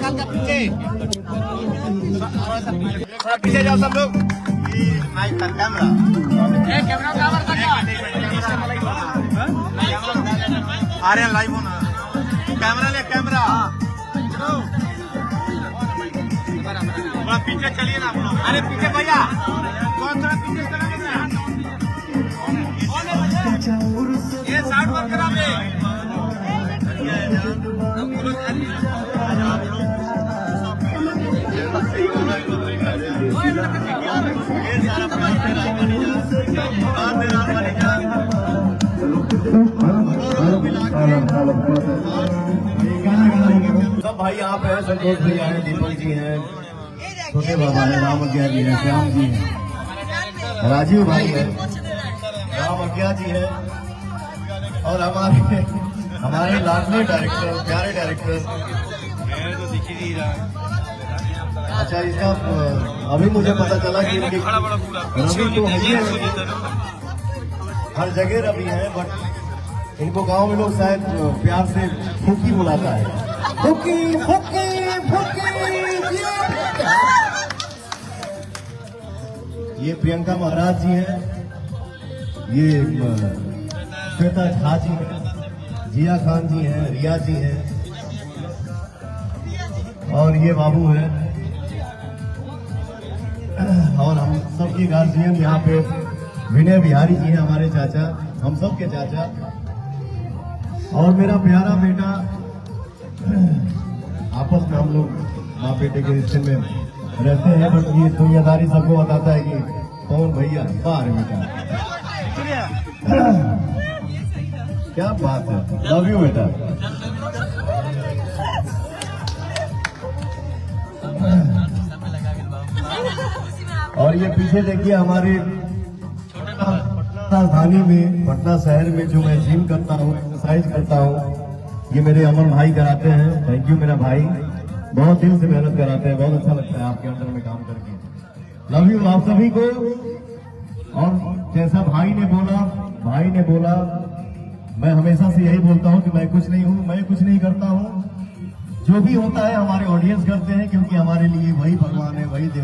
हल्का पीछे, थोड़ा पीछे जाओ सब लोग। माइक का कैमरा, कैमरा कवर करना। आ रहे हैं लाइव होना। कैमरा ले, कैमरा थोड़ा पीछे चलिए ना आप लोग। अरे पीछे भैया, थोड़ा पीछे चलेंगे ना। ये साइड पर करा दे। सब भाई यहाँ पे है, संतोष भैया है, दीपक जी हैं, छोटे बाबा है, राम अज्ञा जी है, श्याम जी है, राजीव भाई है, राम अज्ञा जी है, और हमारे लाडले डायरेक्टर, प्यारे डायरेक्टर। अच्छा, इसका अभी मुझे पता चला कि रवि तो है, हर जगह रवि है, बट इनको गांव में लोग शायद प्यार से फुकी बुलाता है। फुकी फुकी फुकी। ये प्रियंका महाराज जी हैं, ये श्वेता झा जी हैं, जिया खान जी हैं, रिया जी हैं, और ये बाबू हैं, और हम सबके गार्जियन यहाँ पे विनय बिहारी जी हैं, हमारे चाचा, हम सबके चाचा, और मेरा प्यारा बेटा। आपस में हम लोग माँ बेटे के रिश्ते में रहते हैं, बट ये दुनियादारी सबको बताता है कि कौन भैया बाहर बेटा। क्या बात है, लव यू बेटा। और ये पीछे देखिए हमारे राजधानी में, पटना शहर में जो मैं जिम करता हूँ, एक्सरसाइज करता हूँ, ये मेरे अमन भाई कराते हैं। थैंक यू मेरा भाई, बहुत दिल से मेहनत कराते हैं, बहुत अच्छा लगता है आपके अंडर में काम करके। लव यू आप सभी को। और जैसा भाई ने बोला, मैं हमेशा से यही बोलता हूँ कि मैं कुछ नहीं हूँ, मैं कुछ नहीं करता हूँ, जो भी होता है हमारे ऑडियंस करते हैं, क्योंकि हमारे लिए वही भगवान है, वही देव।